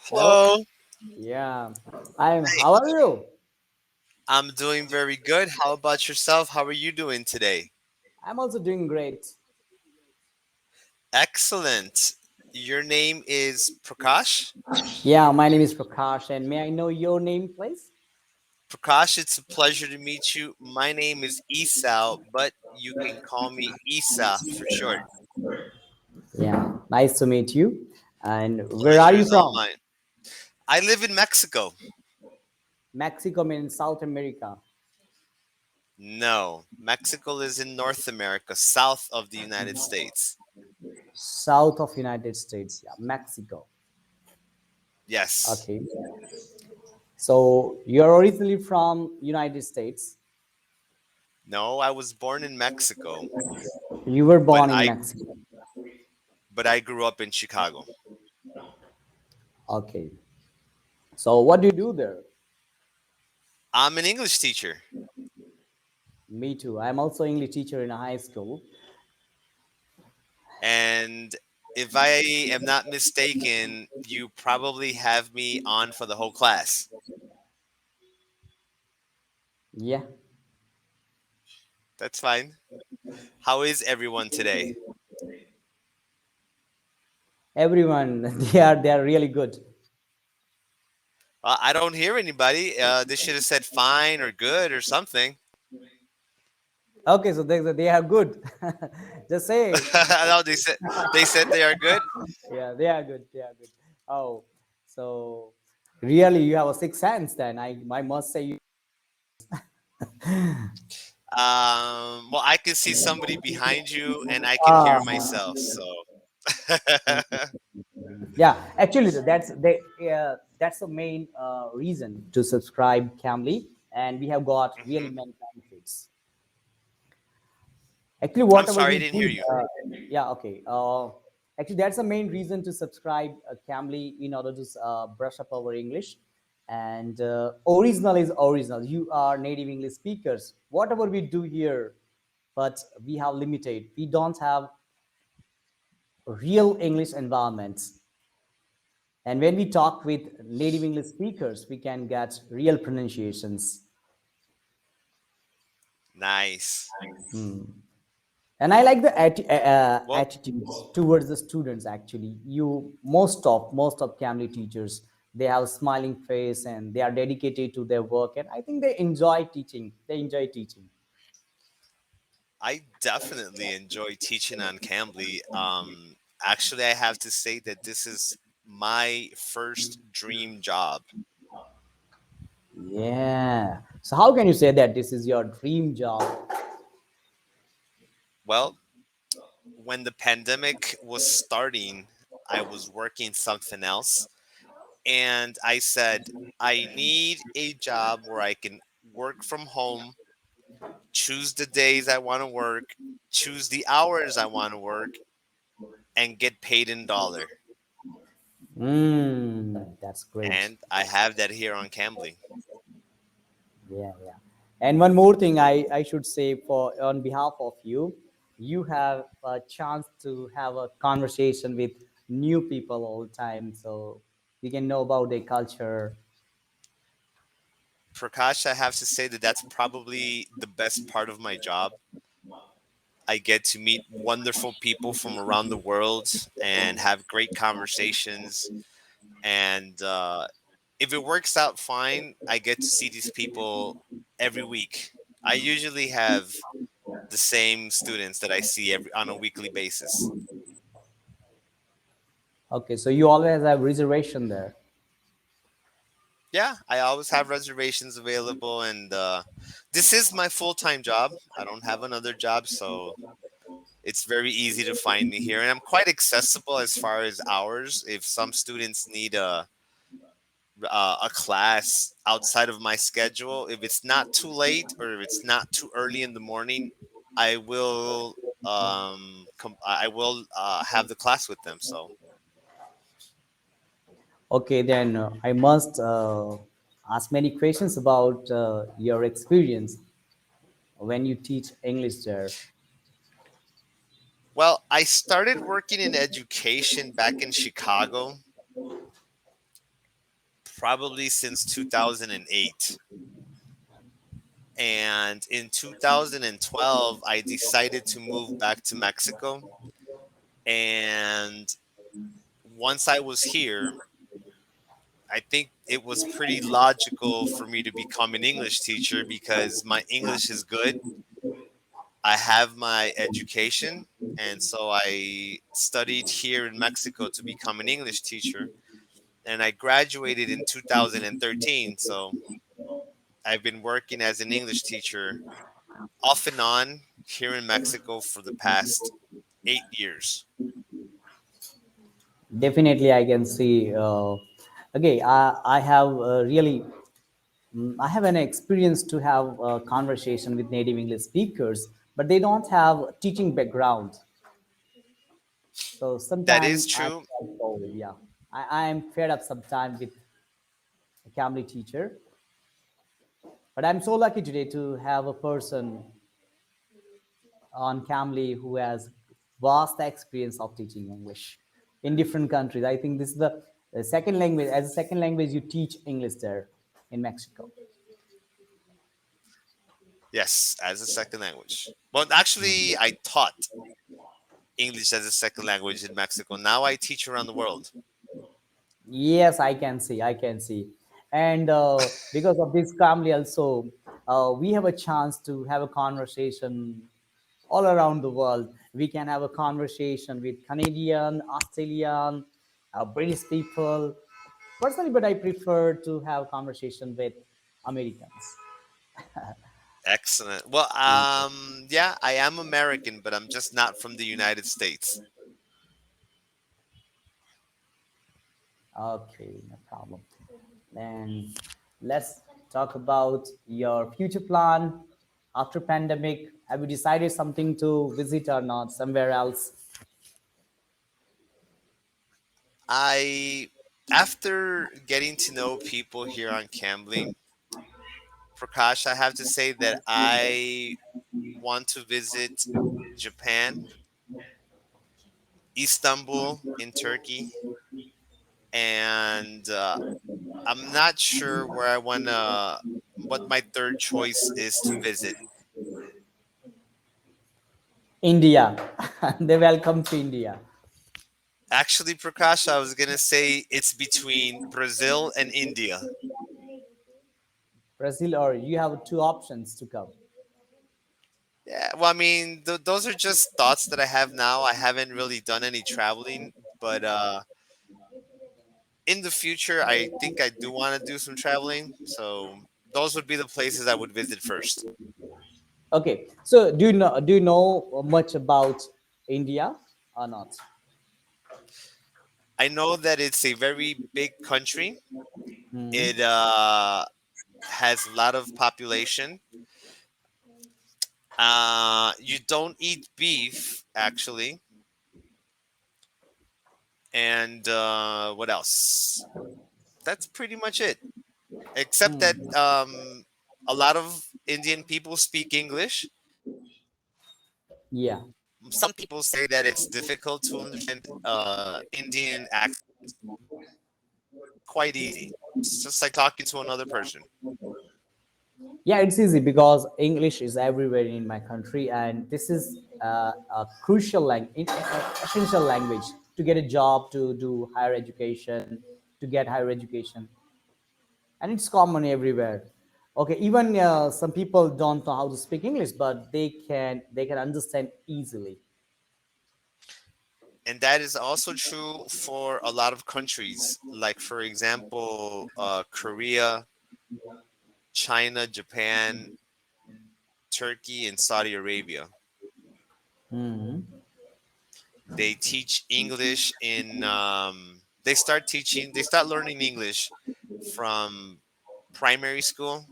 Hello. Hello, Yeah. How are you? I'm doing very good. How about yourself? How are you doing today? I'm also doing great. Excellent. Your name is Prakash? Yeah, my name is Prakash, and may I know your name, please? Prakash, it's a pleasure to meet you. My name is Esau, but you can call me Isa for short. Yeah, nice to meet you. And where are Pleasure you is all from? mine. I live in Mexico. Mexico means South America. No, Mexico is in North America, south of the United States. South of United States. Yeah, Mexico. Yes. Okay. So you're originally from United States. No, I was born in Mexico, You were but born in I Mexico. but I grew up in Chicago. Okay. So what do you do there? I'm an English teacher. Me too. I'm also English teacher in a high school. And if I am not mistaken, you probably have me on for the whole class. Yeah. That's fine. How is everyone today? Everyone, they are really good. I don't hear anybody. They should have said fine or good or something. Okay, so they are good. Just say, No, they said they are good. yeah, they are good. They are good. Oh, so really, you have a sixth sense. Then I must say, Well, I can see somebody behind you, and I can hear ah, myself. So, yeah. Actually, that's the main reason to subscribe Cambly, and we have got really Mhm. many benefits. Actually, I'm whatever sorry, I we didn't hear do, you. yeah, okay. Actually, that's the main reason to subscribe Cambly in order to brush up our English. And original is original. You are native English speakers. Whatever we do here, but we have limited. We don't have real English environments. And when we talk with native English speakers, we can get real pronunciations. Nice. And I like the Well, attitudes towards the students. Actually, you most of Cambly teachers, they have a smiling face and they are dedicated to their work, and I think they enjoy teaching. I definitely enjoy teaching on Cambly. Actually, I have to say that this is my first dream job. Yeah, so how can you say that this is your dream job? Well, when the pandemic was starting, I was working something else, and I said, I need a job where I can work from home, choose the days I want to work, choose the hours I want to work, and get paid in dollar. That's great. And I have that here on Cambly. Yeah, yeah. And one more thing I should say for on behalf of you, you have a chance to have a conversation with new people all the time. So you can know about their culture. Prakash, I have to say that that's probably the best part of my job. I get to meet wonderful people from around the world and have great conversations. And if it works out fine, I get to see these people every week. I usually have the same students that I see on a weekly basis. Okay, so you always have reservation there. Yeah, I always have reservations available, and this is my full time job. I don't have another job, so it's very easy to find me here, and I'm quite accessible as far as hours. If some students need a class outside of my schedule, if it's not too late or if it's not too early in the morning, I will I will have the class with them. So Okay, then I must ask many questions about your experience when you teach English there. well, I started working in education back in Chicago, probably since 2008. And in 2012, I decided to move back to Mexico. And once I was here, I think it was pretty logical for me to become an English teacher because my English is good. I have my education. And so I studied here in Mexico to become an English teacher. And I graduated in 2013. So I've been working as an English teacher off and on here in Mexico for the past 8 years. Definitely, I can see. Okay, I have really, I have an experience to have a conversation with native English speakers, but they don't have teaching background. So That sometimes is I true. feel bored. Yeah, I am fed up sometimes with a Cambly teacher. But I'm so lucky today to have a person on Cambly who has vast experience of teaching English in different countries. I think this is the second language. As a second language, you teach English there in Mexico. Yes, as a second language. Well, actually, I taught English as a second language in Mexico. Now I teach around the world. Yes, I can see. I can see. And because of this Cambly also, we have a chance to have a conversation all around the world. We can have a conversation with Canadian, Australian, British people. Personally, but I prefer to have conversation with Americans. Excellent. Well, yeah, I am American, but I'm just not from the United States. Okay, no problem. And let's talk about your future plan after pandemic. Have you decided something to visit or not somewhere else? I, after getting to know people here on Cambly, Prakash, I have to say that I want to visit Japan, Istanbul in Turkey, and I'm not sure where I want to, what my third choice is to visit. India. They welcome to India. Actually, Prakash, I was going to say it's between Brazil and India. Brazil, or you have two options to come. Yeah, well, I mean, those are just thoughts that I have now. I haven't really done any traveling, but in the future, I think I do want to do some traveling. So those would be the places I would visit first. Okay, so do you know much about India or not? I know that it's a very big country. It Mhm. has a lot of population. You don't eat beef, actually. And what else? That's pretty much it. Except that a lot of Indian people speak English. Yeah. Some people say that it's difficult to understand Indian accent. Quite easy. It's just like talking to another person. Yeah, it's easy because English is everywhere in my country, and this is a crucial language, essential language to get a job, to do higher education, to get higher education, and it's common everywhere. Okay, even some people don't know how to speak English, but they can understand easily. And that is also true for a lot of countries, like, for example, Korea, China, Japan, Turkey, and Saudi Arabia. Mhm. They teach English in, they start learning English from primary school,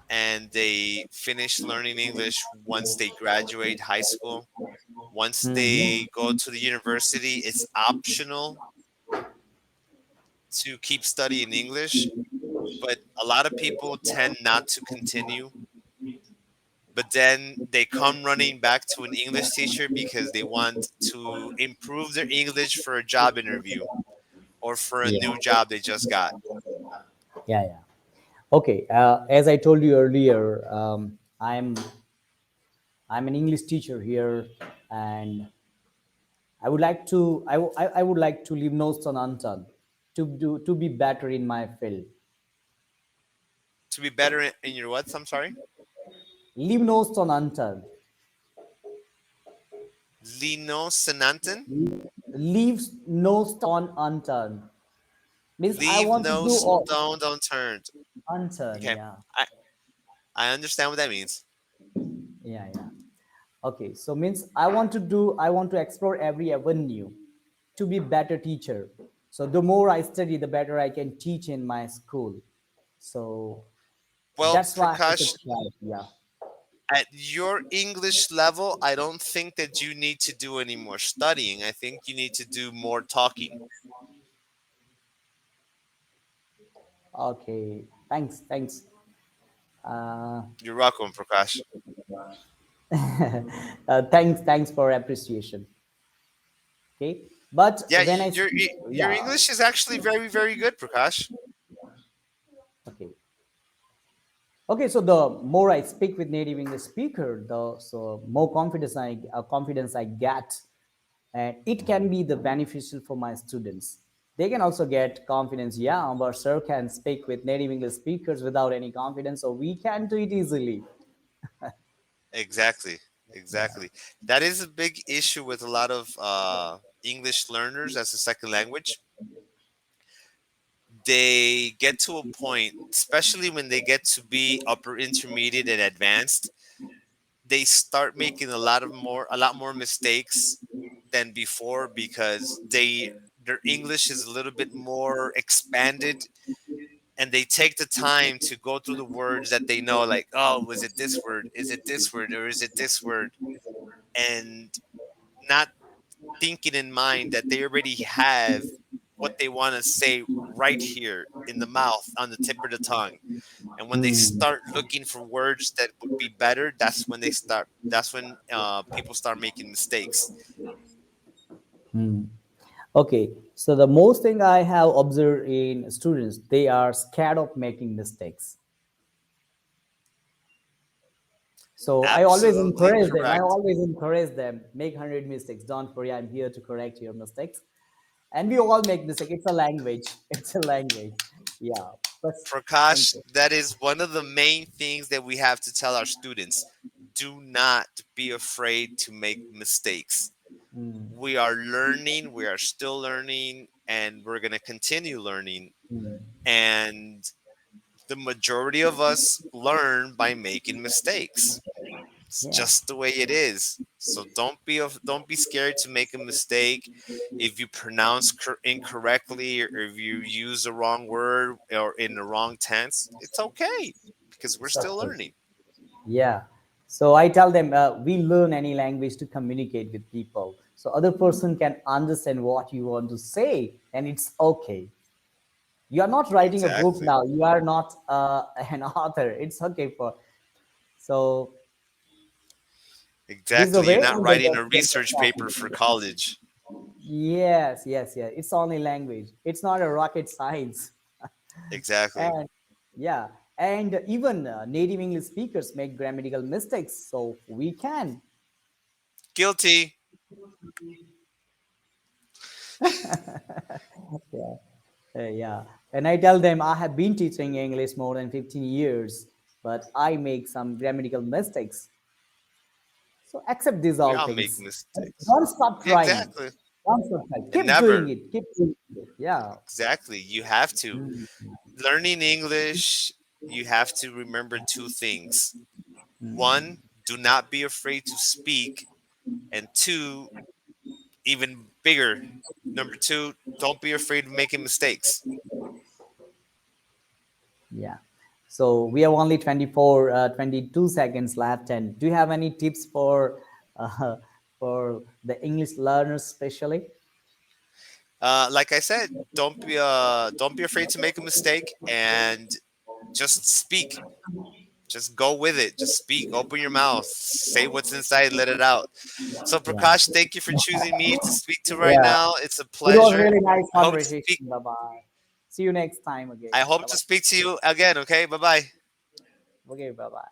and they finish learning English once they graduate high school. Once they Mhm. go to the university, it's optional to keep studying English, but a lot of people tend not to continue. But then they come running back to an English teacher because they want to improve their English for a job interview or for a Yeah. new job they just got. Yeah, yeah. Okay. As I told you earlier, I'm an English teacher here, and I would like to I would like to leave no stone unturned to be better in my field. To be better in your what? I'm sorry. Leave no stone unturned. Lino Senanten? Leave no stone unturned means I Leave want to no do all stone unturned. unturned. Okay. Yeah, I, I understand what that means. yeah, yeah. Okay, so means I want to explore every avenue to be better teacher. So the more I study, the better I can teach in my school. So Well, that's why I Prakash, subscribe. Yeah. at your English level, I don't think that you need to do any more studying. I think you need to do more talking. Okay. Thanks. Thanks. Uh, You're welcome, Prakash. thanks. Thanks for appreciation. Okay. But Yeah, when I your speak, your yeah. English is actually very, very good, Prakash. Okay. Okay, so the more I speak with native English speaker, the so more confidence I get, and it can be the beneficial for my students. They can also get confidence. Yeah, our sir can speak with native English speakers without any confidence, so we can do it easily. Exactly. Exactly. That is a big issue with a lot of English learners as a second language. They get to a point, especially when they get to be upper intermediate and advanced, they start making a lot more mistakes than before because their English is a little bit more expanded, and they take the time to go through the words that they know, like, oh, was it this word, is it this word, or is it this word, and not thinking in mind that they already have what they want to say right here in the mouth, on the tip of the tongue. And when they Hmm. start looking for words that would be better, that's when people start making mistakes. Hmm. Okay, so the most thing I have observed in students, they are scared of making mistakes. So Absolutely I correct. always encourage them, make 100 mistakes. Don't worry, I'm here to correct your mistakes. And we all make mistakes. It's a language. It's a language. Yeah. But thank Prakash, you. that is one of the main things that we have to tell our students. Do not be afraid to make mistakes. Mm, We are learning, we are still learning, and we're going to continue learning. mm. And the majority of us learn by making mistakes. It's Yeah. just the way it is. So don't be scared to make a mistake. If you pronounce incorrectly, or if you use the wrong word or in the wrong tense, it's okay because we're It's still okay. learning. Yeah. So I tell them we learn any language to communicate with people. So other person can understand what you want to say, and it's okay. You are not writing a book Exactly. now. You are not an author. It's okay for. So this is the Exactly. way. You're not And writing a research paper for college. yes, yes, yes. It's only language. It's not a rocket science. Exactly. And yeah, and even native English speakers make grammatical mistakes, so we can. Guilty. Yeah, yeah. And I tell them I have been teaching English more than 15 years, but I make some grammatical mistakes. So accept these We all all make things. mistakes. Don't stop Yeah, trying. exactly. Don't stop trying. And Keep doing never. it. Keep doing it. Yeah. Exactly. You have to. Mm, Learning English, you have to remember two things. One, do not be afraid to speak. And two, even bigger, number two, don't be afraid of making mistakes. yeah. So we have only 22 seconds left. And do you have any tips uh, for the English learners, especially? Like I said, don't be afraid to make a mistake and just speak. Just go with it. Just speak. Open your mouth. Say what's inside. Let it out. So Yeah. Prakash, thank you for choosing me to speak to right Yeah. now. It's a It was pleasure. really nice I hope to conversation. speak. Bye bye. See you next time again. I hope Bye to bye. speak to you again. Okay, bye bye. Okay, bye bye.